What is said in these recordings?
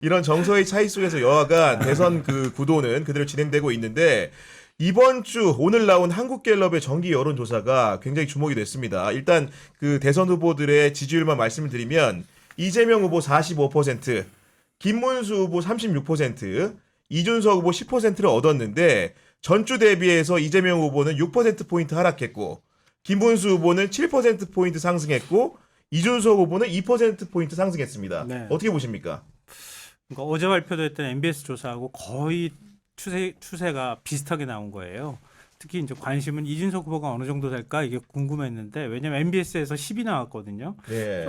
이런 정서의 차이 속에서 여하간 대선 그 구도는 그대로 진행되고 있는데 이번 주 오늘 나온 한국갤럽의 정기 여론조사가 굉장히 주목이 됐습니다. 일단 그 대선 후보들의 지지율만 말씀을 드리면 이재명 후보 45%, 김문수 후보 36%, 이준석 후보 10%를 얻었는데 전주 대비해서 이재명 후보는 6%포인트 하락했고 김문수 후보는 7%포인트 상승했고 이준석 후보는 2%포인트 상승했습니다. 네. 어떻게 보십니까? 그러니까 어제 발표됐던 MBS 조사하고 거의 추세가 비슷하게 나온 거예요. 특히 이제 관심은 이준석 후보가 어느 정도 될까 이게 궁금했는데 왜냐면 MBS에서 10이 나왔거든요. 네.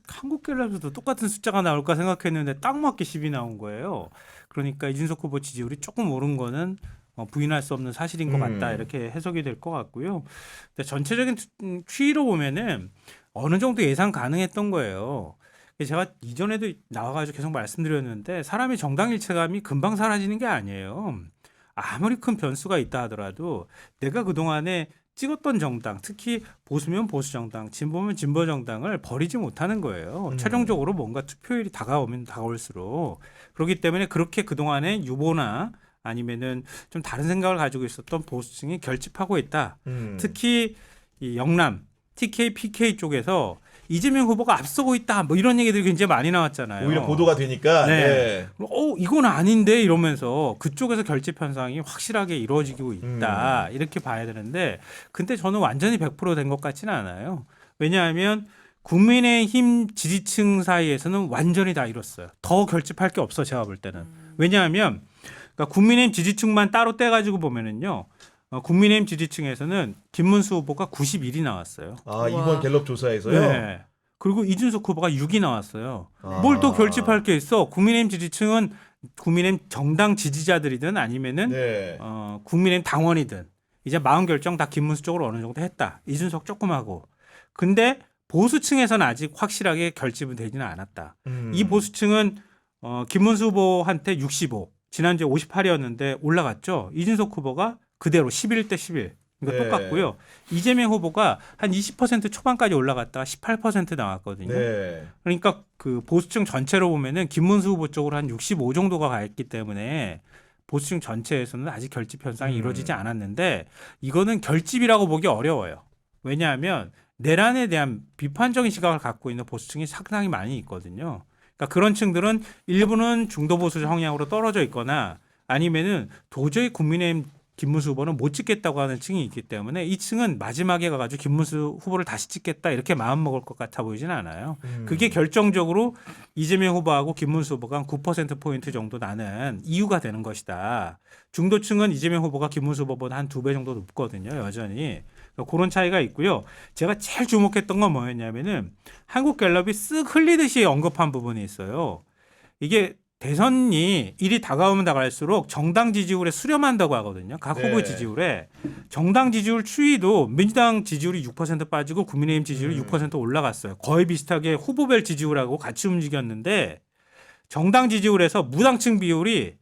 한국갤럽에서도 똑같은 숫자가 나올까 생각했는데 딱 맞게 10이 나온 거예요. 그러니까 이준석 후보 지지율이 조금 오른 거는 부인할 수 없는 사실인 것 같다 이렇게 해석이 될 것 같고요. 근데 전체적인 추이로 보면은 어느 정도 예상 가능했던 거예요. 제가 이전에도 나와가지고 계속 말씀드렸는데 사람이 정당 일체감이 금방 사라지는 게 아니에요. 아무리 큰 변수가 있다 하더라도 내가 그동안에 찍었던 정당, 특히 보수면 보수 정당, 진보면 진보 정당을 버리지 못하는 거예요. 최종적으로 뭔가 투표율이 다가오면 다가올수록. 그렇기 때문에 그렇게 그동안에 유보나 아니면은 좀 다른 생각을 가지고 있었던 보수층이 결집하고 있다. 특히 이 영남, TK, PK 쪽에서 이재명 후보가 앞서고 있다. 뭐 이런 얘기들이 굉장히 많이 나왔잖아요. 오히려 보도가 되니까. 네. 이건 아닌데 이러면서 그쪽에서 결집 현상이 확실하게 이루어지고 있다. 이렇게 봐야 되는데 근데 저는 완전히 100%된 것 같지는 않아요. 왜냐하면 국민의힘 지지층 사이에서는 완전히 다 이뤘어요. 더 결집할 게 없어 제가 볼 때는. 왜냐하면 그러니까 국민의힘 지지층만 따로 떼가지고 보면은요. 국민의힘 지지층에서는 김문수 후보가 91이 나왔어요. 아, 이번 갤럽 조사에서요? 네. 그리고 이준석 후보가 6이 나왔어요. 아. 뭘 또 결집할 게 있어? 국민의힘 지지층은 국민의힘 정당 지지자들이든 아니면은 네. 국민의힘 당원이든 이제 마음 결정 다 김문수 쪽으로 어느 정도 했다. 이준석 조금 하고. 근데 보수층에서는 아직 확실하게 결집은 되지는 않았다. 이 보수층은 김문수 후보한테 65, 지난주에 58이었는데 올라갔죠. 이준석 후보가 그대로 11대 11. 그러니까 네. 똑같고요. 이재명 후보가 한 20% 초반까지 올라갔다가 18% 나왔거든요. 네. 그러니까 그 보수층 전체로 보면은 김문수 후보 쪽으로 한 65 정도가 가 있기 때문에 보수층 전체에서는 아직 결집 현상이 이루어지지 않았는데 이거는 결집이라고 보기 어려워요. 왜냐하면 내란에 대한 비판적인 시각을 갖고 있는 보수층이 상당히 많이 있거든요. 그러니까 그런 층들은 일부는 중도 보수 성향으로 떨어져 있거나 아니면은 도저히 국민의힘 김문수 후보는 못 찍겠다고 하는 층이 있기 때문에 이 층은 마지막에 가가지고 김문수 후보를 다시 찍겠다 이렇게 마음 먹을 것 같아 보이지는 않아요. 그게 결정적으로 이재명 후보하고 김문수 후보가 한 9%포인트 정도 나는 이유가 되는 것이다. 중도층은 이재명 후보가 김문수 후보보다 한 2배 정도 높거든요. 여전히. 그러니까 그런 차이가 있고요. 제가 제일 주목했던 건 뭐였냐면은 한국갤럽이 쓱 흘리듯이 언급한 부분이 있어요. 이게 대선이 일이 다가오면 다가갈수록 정당 지지율에 수렴한다고 하거든요. 각 후보 네. 지지율에. 정당 지지율 추이도 민주당 지지율이 6% 빠지고 국민의힘 지지율이 6% 올라갔어요. 거의 비슷하게 후보별 지지율하고 같이 움직였는데 정당 지지율에서 무당층 비율이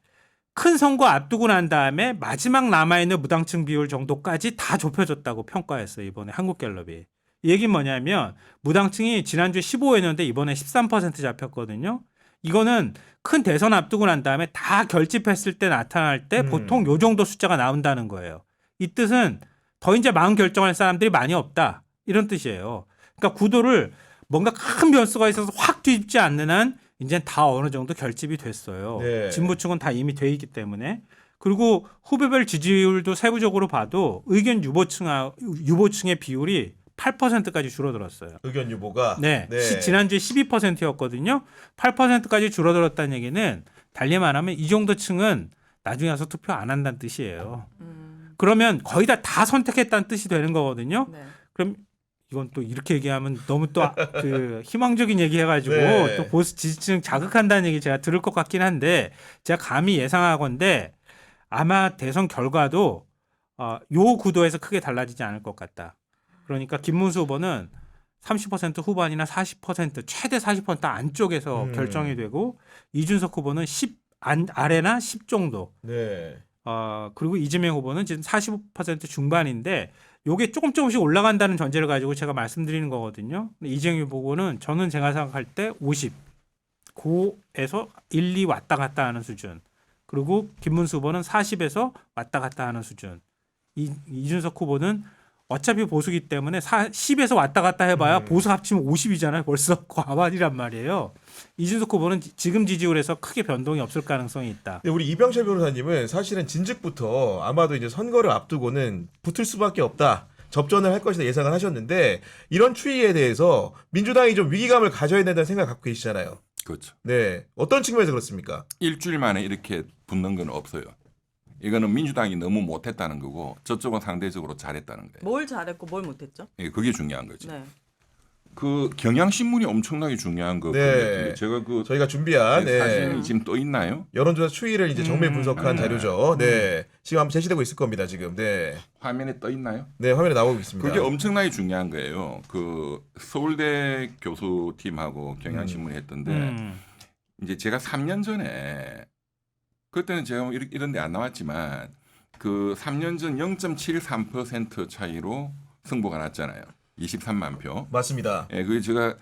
큰 선거 앞두고 난 다음에 마지막 남아있는 무당층 비율 정도까지 다 좁혀졌다고 평가했어요. 이번에 한국갤럽이. 이 얘기는 뭐냐면 무당층이 지난주에 15였는데 이번에 13% 잡혔거든요. 이거는 큰 대선 앞두고 난 다음에 다 결집했을 때 나타날 때 보통 요 정도 숫자가 나온다는 거예요. 이 뜻은 더 이제 마음 결정할 사람들이 많이 없다. 이런 뜻이에요. 그러니까 구도를 뭔가 큰 변수가 있어서 확 뒤집지 않는 한 이제 다 어느 정도 결집이 됐어요. 네. 진보층은 다 이미 돼 있기 때문에. 그리고 후보별 지지율도 세부적으로 봐도 의견 유보층의 비율이 8%까지 줄어들었어요. 의견 유보가. 네. 네. 지난주에 12%였거든요. 8%까지 줄어들었다는 얘기는 달리 말하면 이 정도 층은 나중에 와서 투표 안 한다는 뜻이에요. 그러면 거의 다 선택했다는 뜻이 되는 거거든요. 네. 그럼 이건 또 이렇게 얘기하면 너무 또 그 희망적인 얘기 해가지고 네. 또 보수 지지층 자극한다는 얘기 제가 들을 것 같긴 한데 제가 감히 예상하건대 아마 대선 결과도 요 구도에서 크게 달라지지 않을 것 같다. 그러니까 김문수 후보는 30% 후반이나 40% 최대 40% 안쪽에서 결정이 되고 이준석 후보는 10 아래나 10 정도. 네. 그리고 이재명 후보는 지금 45% 중반인데 요게 조금씩 올라간다는 전제를 가지고 제가 말씀드리는 거거든요. 이재명 후보는 저는 제가 생각할 때 50. 고에서 1, 2 왔다 갔다 하는 수준. 그리고 김문수 후보는 40에서 왔다 갔다 하는 수준. 이준석 후보는 어차피 보수기 때문에 10에서 왔다 갔다 해봐야 보수 합치면 50이잖아요. 벌써 과반이란 말이에요. 이준석 후보는 지금 지지율에서 크게 변동이 없을 가능성이 있다. 근데 우리 이병철 변호사님은 사실은 진즉부터 아마도 이제 선거를 앞두고는 붙을 수밖에 없다. 접전을 할 것이다 예상을 하셨는데 이런 추이에 대해서 민주당이 좀 위기감을 가져야 된다는 생각을 갖고 계시잖아요. 그렇죠. 네. 어떤 측면에서 그렇습니까? 일주일 만에 이렇게 붙는 건 없어요. 이거는 민주당이 너무 못했다는 거고 저쪽은 상대적으로 잘했다는 거예요. 뭘 잘했고 뭘 못했죠? 예, 그게 중요한 거죠. 네. 그 경향신문이 엄청나게 중요한 거. 네. 제가 그 저희가 준비한 사진이 지금 떠 있나요? 여론조사 추이를 이제 정밀 분석한 자료죠. 네. 지금 한번 제시되고 있을 겁니다. 지금. 네. 화면에 떠 있나요? 네, 화면에 나오고 있습니다. 그게 엄청나게 중요한 거예요. 그 서울대 교수팀하고 경향신문이 했던데 이제 제가 3년 전에 그때는 제가 이런 데 안 나왔지만 그 3년 전 0.73% 차이로 승부가 났잖아요. 23만 표. 맞습니다. 예, 그게 제가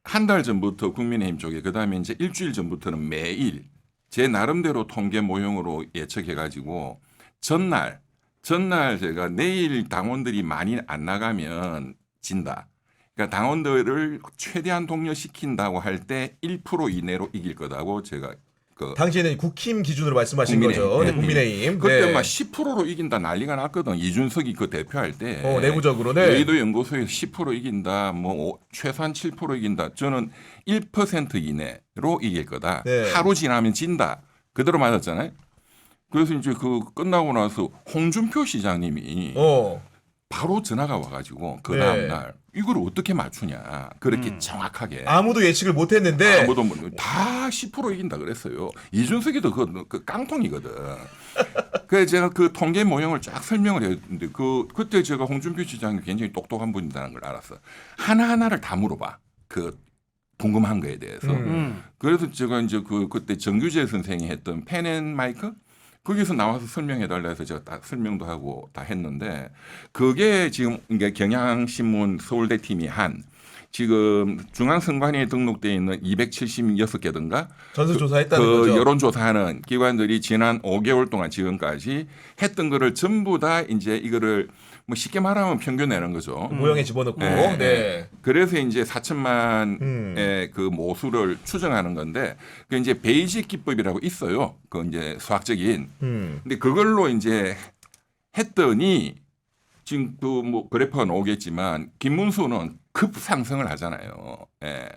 한 달 전부터 국민의힘 쪽에 그다음에 이제 일주일 전부터는 매일 제 나름대로 통계 모형으로 예측해 가지고 전날 제가 내일 당원들이 많이 안 나가면 진다. 그러니까 당원들을 최대한 동료시킨다고 할 때 1% 이내로 이길 거다고 제가 당시에는 국힘 기준으로 말씀하신 국민의힘. 거죠. 네, 네. 국민의힘. 그때 네. 막 10%로 이긴다 난리가 났거든. 이준석이 그 대표할 때. 내부적으로는 여의도 연구소에 10% 이긴다. 뭐 최소한 7% 이긴다. 저는 1% 이내로 이길 거다. 네. 하루 지나면 진다. 그대로 맞았잖아요. 그래서 이제 그 끝나고 나서 홍준표 시장님이 바로 전화가 와가지고 그 네. 다음 날 이걸 어떻게 맞추냐. 그렇게 정확하게. 아무도 예측을 못했는데 아무도 다 10% 이긴다 그랬어요. 이준석이도 그 깡통이거든. 그래서 제가 그 통계 모형을 쫙 설명을 했는데 그때 제가 홍준표 시장이 굉장히 똑똑한 분이라는 걸 알았어. 하나하나를 다 물어봐. 그 궁금한 거에 대해서. 그래서 제가 이제 그때 정규재 선생이 했던 펜앤마이크 거기서 나와서 설명해 달라 해서 제가 딱 설명도 하고 다 했는데 그게 지금 이게 경향신문 서울대 팀이 한 지금 중앙선관위에 등록되어 있는 276개든가 전수조사했다는 그 거죠. 여론조사하는 기관들이 지난 5개월 동안 지금까지 했던 거를 전부 다 이제 이거를 뭐 쉽게 말하면 평균 내는 거죠. 모형에 집어넣고. 네. 네. 그래서 이제 4천만의 그 모수를 추정하는 건데 그 이제 베이직 기법이라고 있어요. 그 이제 수학적인. 근데 그걸로 이제 했더니 지금 그 뭐 그래프가 나오겠지만 김문수는 급상승을 하잖아요. 예.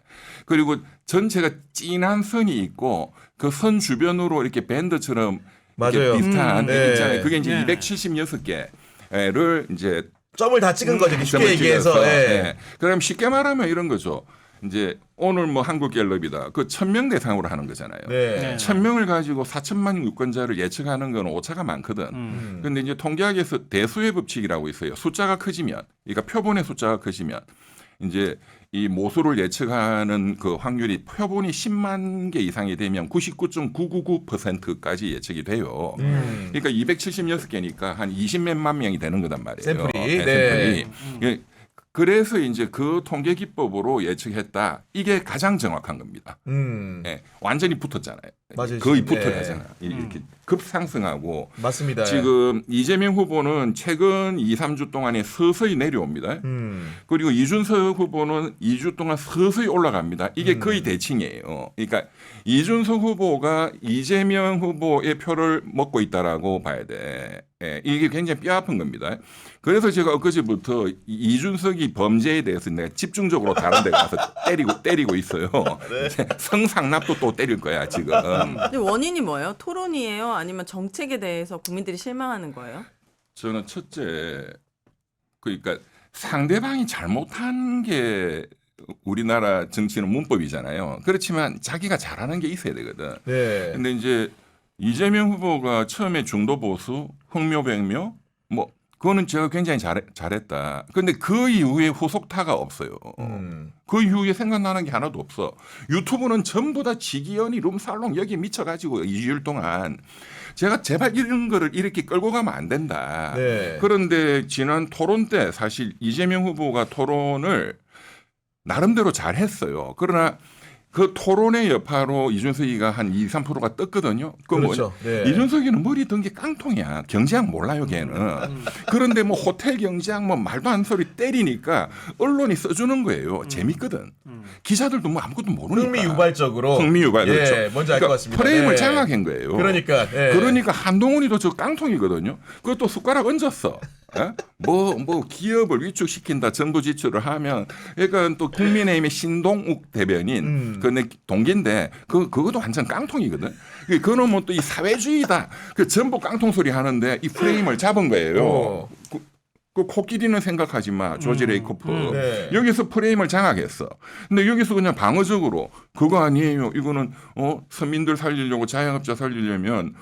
그리고 전체가 진한 선이 있고 그 선 주변으로 이렇게 밴드처럼 이렇게 맞아요. 비슷한 게 네. 있잖아요. 그게 이제 네. 276개를 이제 점을 다 찍은 거죠. 쉽게 점을 얘기해서. 찍어서, 예. 예. 그럼 쉽게 말하면 이런 거죠. 이제 오늘 뭐 한국갤럽이다. 그 1,000명 대상으로 하는 거잖아요. 네. 네. 1,000명을 가지고 4천만 유권자를 예측하는 건 오차가 많거든. 그런데 이제 통계학에서 대수의 법칙이라고 있어요. 숫자가 커지면, 그러니까 표본의 숫자가 커지면 이제 이 모수를 예측하는 그 확률이 표본이 10만 개 이상이 되면 99.999%까지 예측이 돼요. 그러니까 276개니까 한 20몇만 명이 되는 거단 말이에요. 샘플이. 샘플이. 예. 그래서 이제 그 통계 기법으로 예측했다. 이게 가장 정확한 겁니다. 예, 완전히 붙었잖아요. 맞아요. 거의 지금. 붙어가잖아요. 이렇게 급상승하고 맞습니다. 지금 이재명 후보는 최근 2, 3주 동안에 서서히 내려옵니다. 그리고 이준석 후보는 2주 동안 서서히 올라갑니다. 이게 거의 대칭이에요. 그러니까 이준석 후보가 이재명 후보의 표를 먹고 있다라고 봐야 돼. 예, 이게 굉장히 뼈아픈 겁니다. 그래서 제가 엊그제부터 이준석이 범죄에 대해서 내가 집중적으로 다른 데 가서 때리고 있어요. 성상납도 또 때릴 거야 지금. 근데 원인이 뭐예요? 토론이에요? 아니면 정책에 대해서 국민들이 실망하는 거예요? 저는 첫째, 그러니까 상대방이 잘못한 게 우리나라 정치는 문법이잖아요. 그렇지만 자기가 잘하는 게 있어야 되거든. 네. 근데 이제 이재명 후보가 처음에 중도 보수, 흥묘백묘, 뭐 그거는 제가 굉장히 잘했다. 그런데 그 이후에 후속타가 없어요. 그 이후에 생각나는 게 하나도 없어. 유튜브는 전부 다 지기현이 룸살롱 여기 미쳐가지고 2주일 동안 제가 제발 이런 거를 이렇게 끌고 가면 안 된다. 네. 그런데 지난 토론 때 사실 이재명 후보가 토론을 나름대로 잘했어요. 그러나 그 토론의 여파로 이준석이가 한 2~3%가 떴거든요. 그렇죠. 네. 이준석이는 머리 든 게 깡통이야. 경제학 몰라요, 걔는. 그런데 뭐 호텔 경제학 뭐 말도 안 소리 때리니까 언론이 써주는 거예요. 재밌거든. 기자들도 뭐 아무것도 모르니까. 흥미유발적으로. 흥미유발 예, 그렇죠. 뭔지 알 것 같습니다. 프레임을 예. 장악한 거예요. 그러니까. 예. 그러니까 한동훈이도 저 깡통이거든요. 그것도 숟가락 얹었어. 예? 뭐 기업을 위축시킨다 정부 지출을 하면 그러니까 또 국민의힘의 신동욱 대변인 그 내 동기인데 그것도 완전 깡통이거든. 그놈은 또 이 사회주의다. 그 전부 깡통 소리 하는데 이 프레임을 잡은 거예요. 그 코끼리는 생각하지 마. 조지 레이코프. 네. 여기서 프레임을 장악했어. 근데 여기서 그냥 방어적으로 그거 아니에요. 이거는 서민들 살리려고 자영업자 살리려면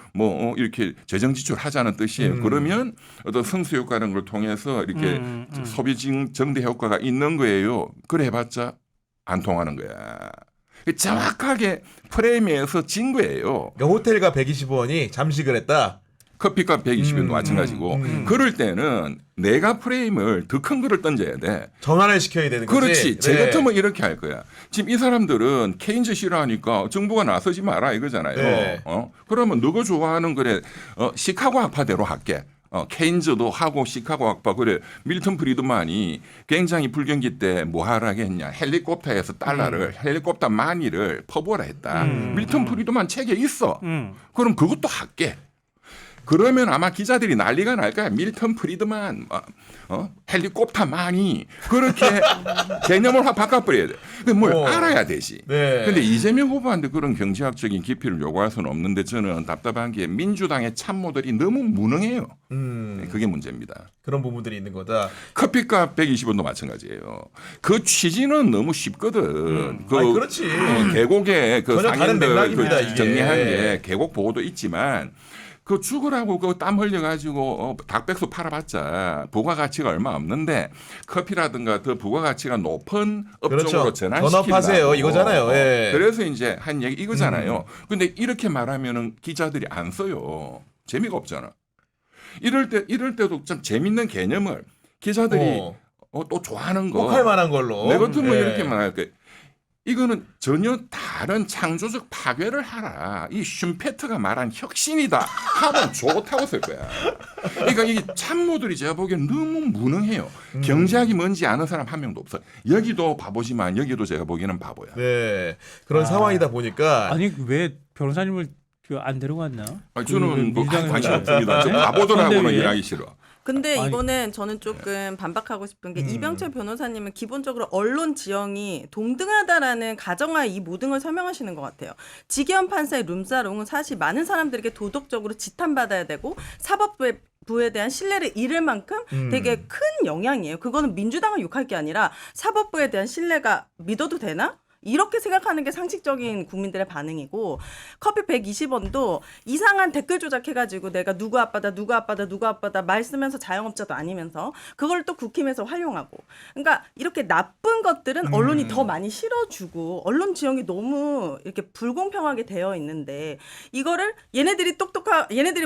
이렇게 재정 지출하자는 뜻이에요. 그러면 어떤 성수 효과라는 걸 통해서 이렇게 소비 정대 효과가 있는 거예요. 그래 해봤자 안 통하는 거야. 정확하게 프레임에서 진 거예요. 그러니까 호텔가 120원이 잠식을 했다. 커피값 120원도 마찬가지고 그럴 때는 내가 프레임을 더 큰 거를 던져야 돼. 전환을 시켜야 되는 거지. 그렇지. 제 네. 같으면 이렇게 할 거야. 지금 이 사람들은 케인즈 싫어하니까 정부가 나서지 마라 이거잖아요. 네. 그러면 너가 좋아하는 그래 시카고 학파대로 할게. 케인즈도 하고 시카고 학파 그래 밀턴 프리드만이 굉장히 불경기 때 뭐 하라겠냐 헬리콥터에서 달러를 헬리콥터 만위를 퍼부어라 했다. 밀턴 프리드만 책에 있어. 그럼 그것도 할게. 그러면 아마 기자들이 난리가 날 거야. 밀턴 프리드만 헬리콥터 많이 그렇게 개념을 확 바꿔버려야 돼. 뭘 알아야 되지. 네. 근데 이재명 후보한테 그런 경제학적인 깊이를 요구할 수는 없는데 저는 답답한 게 민주당의 참모들이 너무 무능해요. 네, 그게 문제입니다. 그런 부분들이 있는 거다. 커피값 120원도 마찬가지예요. 그 취지는 너무 쉽거든. 아니, 그렇지. 계곡에 그 전혀 다른 상인들 맥락입니다, 그 이게. 정리한 게 계곡 보호도 있지만 그 죽으라고 그 땀 흘려가지고 닭백수 팔아봤자 부가가치가 얼마 없는데 커피라든가 더 부가가치가 높은 업종으로 그렇죠. 전환시키려고. 전업하세요 이거잖아요. 예. 그래서 이제 한 얘기 이거잖아요. 근데 이렇게 말하면은 기자들이 안 써요. 재미가 없잖아. 이럴 때도 좀 재밌는 개념을 기자들이 또 좋아하는 거. 꼭할 만한 걸로. 내 같으면 예. 이렇게 말할 거예요. 이거는 전혀 다른 창조적 파괴를 하라. 이 슈페트가 말한 혁신이다 하면 좋다고 쓸 거야. 그러니까 이 참모들이 제가 보기엔 너무 무능해요. 경제학이 뭔지 아는 사람 한 명도 없어. 여기도 바보지만 여기도 제가 보기에는 바보야. 네. 그런 상황이다 보니까 아니 왜 변호사님을 안 데려갔나? 저는 뭐 민주당에서 관심 없습니다. 저 바보들하고는 근데 왜? 일하기 싫어. 근데 아니. 이거는 저는 조금 반박하고 싶은 게 이병철 변호사님은 기본적으로 언론 지형이 동등하다라는 가정하에 이 모든 걸 설명하시는 것 같아요. 지기현 판사의 룸사롱은 사실 많은 사람들에게 도덕적으로 지탄받아야 되고 사법부에 대한 신뢰를 잃을 만큼 되게 큰 영향이에요. 그거는 민주당을 욕할 게 아니라 사법부에 대한 신뢰가 믿어도 되나? 이렇게 생각하는 게 상식적인 국민들의 반응이고 커피 120원도 이상한 댓글 조작해가지고 내가 누구 아빠다 말 쓰면서 자영업자도 아니면서 그걸 또 국힘에서 활용하고 그러니까 이렇게 나쁜 것들은 언론이 더 많이 실어주고 언론 지형이 너무 이렇게 불공평하게 되어 있는데 이거를 얘네들이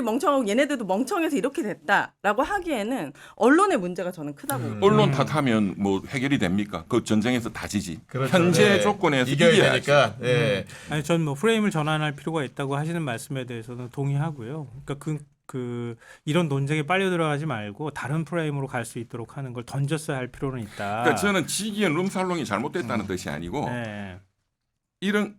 멍청하고 얘네들도 멍청해서 이렇게 됐다라고 하기에는 언론의 문제가 저는 크다고 봅니다. 언론 탓하면 뭐 해결이 됩니까? 그 전쟁에서 다지지. 그렇죠. 현재 네. 조건에서 이겨야 이겨야지. 되니까. 예. 아니 전 뭐 프레임을 전환할 필요가 있다고 하시는 말씀에 대해서는 동의하고요. 그러니까 이런 논쟁에 빨려 들어가지 말고 다른 프레임으로 갈 수 있도록 하는 걸 던졌어야 할 필요는 있다. 그러니까 저는 지기현 룸살롱이 잘못됐다는 뜻이 아니고 네. 이런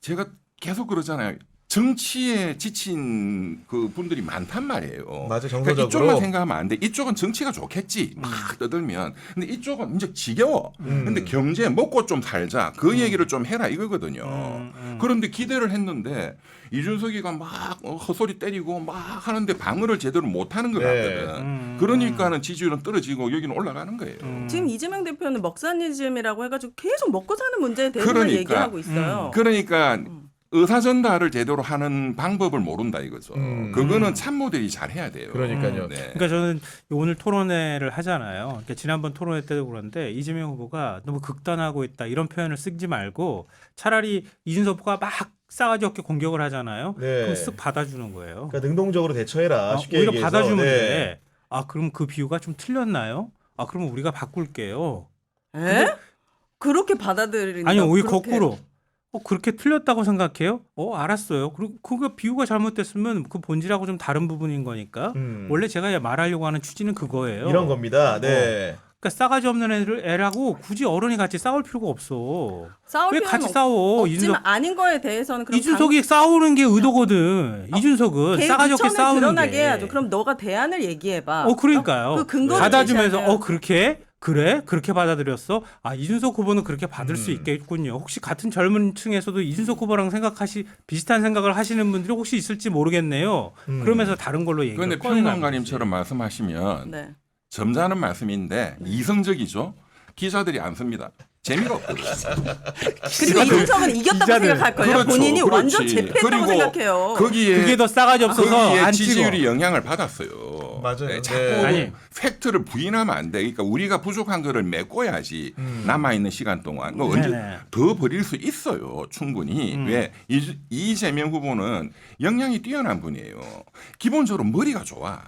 제가 계속 그러잖아요. 정치에 지친 그 분들이 많단 말이에요. 맞아, 그러니까 정서적으로. 이쪽만 생각하면 안 돼. 이쪽은 정치가 좋겠지. 막 떠들면. 근데 이쪽은 이제 지겨워. 근데 경제 먹고 좀 살자. 그 얘기를 좀 해라 이거거든요. 그런데 기대를 했는데 이준석이가 막 헛소리 때리고 막 하는데 방어를 제대로 못 하는 것 네. 같거든. 그러니까는 지지율은 떨어지고 여기는 올라가는 거예요. 지금 이재명 대표는 먹사니즘이라고 해가지고 계속 먹고 사는 문제에 대해서 그러니까. 얘기하고 있어요. 그러니까 의사 전달을 제대로 하는 방법을 모른다 이거죠. 그거는 참모들이 잘 해야 돼요. 그러니까요. 네. 그러니까 저는 오늘 토론회를 하잖아요. 그러니까 지난번 토론회 때도 그런데 이재명 후보가 너무 극단하고 있다 이런 표현을 쓰지 말고 차라리 이준석 후보가 막 싸가지 없게 공격을 하잖아요. 네. 그럼 쓱 받아주는 거예요. 그러니까 능동적으로 대처해라. 쉽게 오히려 얘기해서. 받아주면 네. 돼. 아 그럼 그 비유가 좀 틀렸나요? 아 그러면 우리가 바꿀게요. 에? 그렇게 받아들이는 아니 오히려 거꾸로 그렇게 틀렸다고 생각해요? 알았어요. 그리고 그거 비유가 잘못됐으면 그 본질하고 좀 다른 부분인 거니까. 원래 제가 말하려고 하는 취지는 그거예요. 이런 겁니다. 네. 그러니까 싸가지 없는 애라고 굳이 어른이 같이 싸울 필요가 없어. 싸울 왜 필요는 같이 싸워? 없지만 아닌 거에 대해서는 그럼 이준석이 싸우는 게 의도거든. 이준석은 걔 싸가지 없게 미천을 싸우는 드러나게 게. 해야죠. 그럼 너가 대안을 얘기해봐. 그러니까요. 그 근거를 받아주면서 제시하면. 그렇게 그래 그렇게 받아들였어. 이준석 후보는 그렇게 받을 수 있겠군요. 혹시 같은 젊은 층에서도 이준석 후보랑 비슷한 생각을 하시는 분들이 혹시 있을지 모르겠네요. 그러면서 다른 걸로 얘기를 그런데 꺼내는 평론가님처럼 말씀하시면 네. 점잖은 말씀인데 이성적이죠. 기자들이 안 씁니다. 재미가 없거든요. 그리고 이준석은 이겼다고 기자들. 생각할걸요. 그렇죠. 본인이 그렇지. 완전 제패했다고 그리고 생각해요. 거기에 그게 더 싸가지 없어서 거기에 안 찍어. 지지율이 영향을 받았어요. 맞아요. 네, 자꾸 네. 아니. 팩트를 부인하면 안 돼. 그러니까 우리가 부족한 거를 메꿔야지 남아 있는 시간 동안 뭐 언제 네네. 더 버릴 수 있어요. 충분히. 왜 이재명 후보는 역량이 뛰어난 분이에요. 기본적으로 머리가 좋아.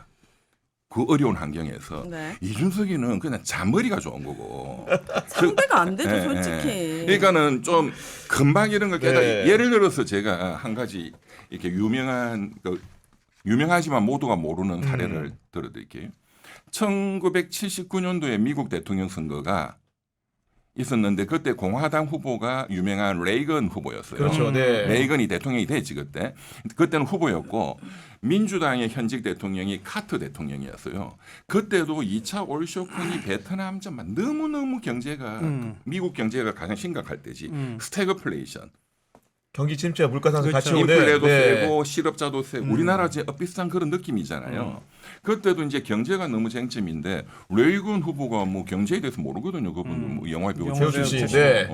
그 어려운 환경에서 네. 이준석이는 그냥 잔머리가 좋은 거고. 상대가 안 되죠, 예, 솔직히. 예. 그러니까는 좀 금방 이런 걸 깨달아. 네. 예를 들어서 제가 한 가지 이렇게 유명하지만 모두가 모르는 사례를 들어드릴게요. 1979년도에 미국 대통령 선거가 있었는데 그때 공화당 후보가 유명한 레이건 후보였어요. 그렇죠. 네. 레이건이 대통령이 됐지 그때. 그때는 후보였고 민주당의 현직 대통령이 카터 대통령이었어요. 그때도 2차 올쇼크니 베트남전만 너무너무 경제가 미국 경제가 가장 심각할 때지. 스태그플레이션. 경기 침체와 물가상승 그렇죠. 같이 오는 인플레도 네. 세고 실업자도 세고 우리나라 이제 비슷한 그런 느낌이잖아요. 그때도 이제 경제가 너무 쟁점인데 레이건 후보가 뭐 경제에 대해서 모르거든요. 그분은 뭐 영화 배우 영화 출신. 출신이고. 네.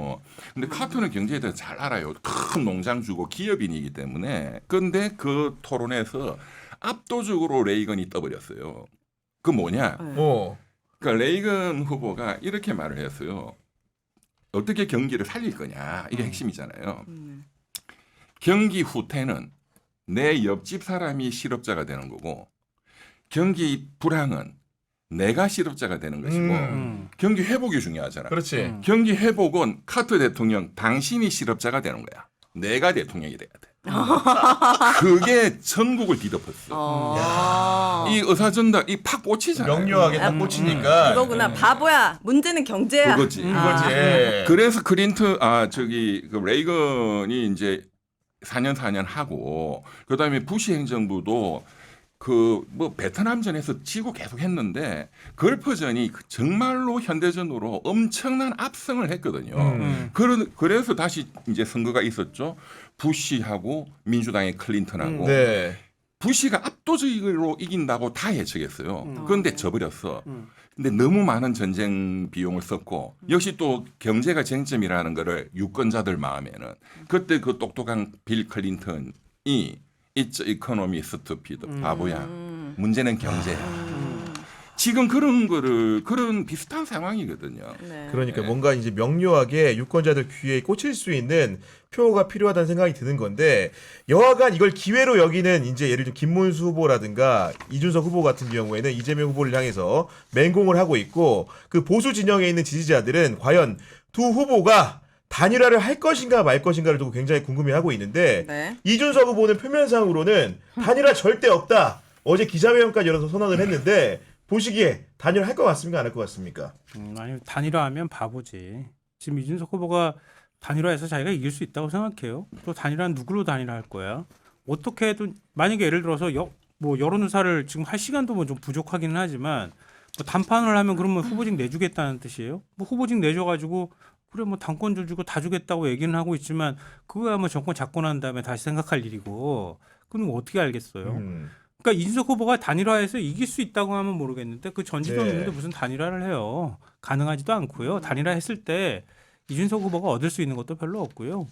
근데 카터는 경제에 대해서 잘 알아요. 큰 농장 주고 기업인이기 때문에. 근데 그 토론에서 압도적으로 레이건이 떠버렸어요. 그 뭐냐? 네. 그러니까 레이건 후보가 이렇게 말을 했어요. 어떻게 경기를 살릴 거냐 이게 핵심이잖아요. 경기 후퇴는 내 옆집 사람이 실업자가 되는 거고 경기 불황은 내가 실업자가 되는 것이고 경기 회복이 중요하잖아. 그렇지. 경기 회복은 카터 대통령 당신이 실업자가 되는 거야. 내가 대통령이 돼야 돼. 그게 전국을 뒤덮었어. 이 의사전당 이 팍 꽂히잖아요. 명료하게 딱 꽂히니까. 그거구나. 바보야. 문제는 경제야. 그거지. 그거지. 예. 그래서 그 레이건이 이제 4년 하고 그다음에 부시 행정부도 그 뭐 베트남전에서 지고 계속 했는데 걸프전이 정말로 현대전으로 엄청난 압승을 했거든요. 그래서 다시 이제 선거가 있었죠. 부시하고 민주당의 클린턴하고 네. 부시가 압도적으로 이긴다고 다 예측했어요. 그런데 져버렸어. 근데 너무 많은 전쟁 비용을 썼고 역시 또 경제가 쟁점이라는 거를 유권자들 마음에는 그때 그 똑똑한 빌 클린턴이 It's economy stupid 바보야. 문제는 경제야. 지금 그런 비슷한 상황이거든요. 네. 그러니까 뭔가 이제 명료하게 유권자들 귀에 꽂힐 수 있는 표가 필요하다는 생각이 드는 건데 여하간 이걸 기회로 여기는 이제 예를 들어 김문수 후보라든가 이준석 후보 같은 경우에는 이재명 후보를 향해서 맹공을 하고 있고 그 보수 진영에 있는 지지자들은 과연 두 후보가 단일화를 할 것인가 말 것인가를 두고 굉장히 궁금해하고 있는데 네. 이준석 후보는 표면상으로는 단일화 절대 없다. 어제 기자회견까지 열어서 선언을 했는데 보시기에 단일화 할 것 같습니까? 안 할 것 같습니까? 아니 단일화하면 바보지. 지금 이준석 후보가 단일화해서 자기가 이길 수 있다고 생각해요. 또 단일화는 누구로 단일화할 거야? 어떻게 해도 만약에 예를 들어서 뭐 여론조사를 지금 할 시간도 뭐 좀 부족하기는 하지만 뭐 단판을 하면 그러면 후보직 내주겠다는 뜻이에요? 뭐 후보직 내줘가지고 그래 뭐 당권줄 주고 다 주겠다고 얘기는 하고 있지만 그거야 뭐 정권 잡고 난 다음에 다시 생각할 일이고 그럼 어떻게 알겠어요? 그러니까 이준석 후보가 단일화해서 이길 수 있다고 하면 모르겠는데 그 전지도 네. 없는데 무슨 단일화를 해요? 가능하지도 않고요. 단일화했을 때 이준석 후보가 얻을 수 있는 것도 별로 없고요.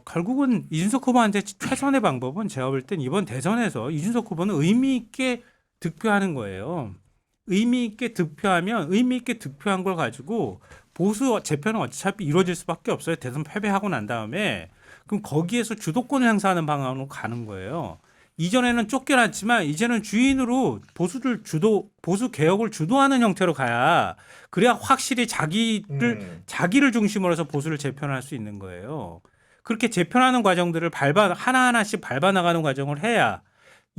결국은 이준석 후보한테 최선의 방법은 제가 볼 땐 이번 대선에서 이준석 후보는 의미 있게 득표하는 거예요. 의미 있게 득표하면 의미 있게 득표한 걸 가지고 보수 재편은 어차피 이루어질 수밖에 없어요. 대선 패배하고 난 다음에 그럼 거기에서 주도권을 행사하는 방향으로 가는 거예요. 이전에는 쫓겨났지만 이제는 주인으로 보수 개혁을 주도하는 형태로 가야 그래야 확실히 자기를 중심으로 해서 보수를 재편할 수 있는 거예요. 그렇게 재편하는 과정들을 하나하나씩 밟아나가는 과정을 해야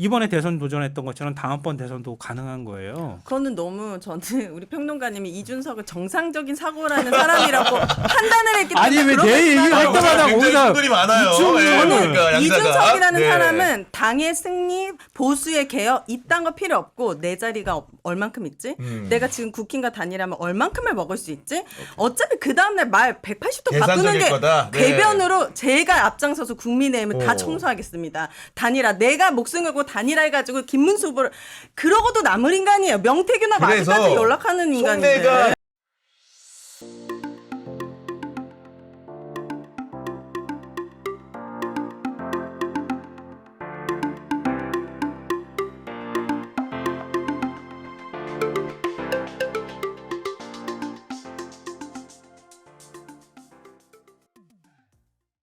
이번에 대선 도전했던 것처럼 다음번 대선도 가능한 거예요. 그거는 너무 저는 우리 평론가님이 이준석을 정상적인 사고라는 사람이라고 판단을 했기 때문에 아니, 왜 그런 내 말씀을 얘기를 할 하고 때마다 굉장히 거기다 분들이 많아요. 이충을 예, 그러니까 양자가. 이준석이라는 네. 사람은 당의 승리, 보수의 개혁 이딴 거 필요 없고 내 자리가 얼만큼 있지? 내가 지금 국힘과 단일하면 얼만큼을 먹을 수 있지? 어차피 그 다음날 말 180도 바꾸는 계산적일 게 거다. 네. 대변으로 제가 앞장서서 국민의힘을 다 어. 청소하겠습니다. 단일화 내가 목숨 걸고 단일화 해가지고 김문수 후보를 그러고도 남을 인간이에요. 명태균하고 그래서 아직까지 연락하는 인간인데. 속내가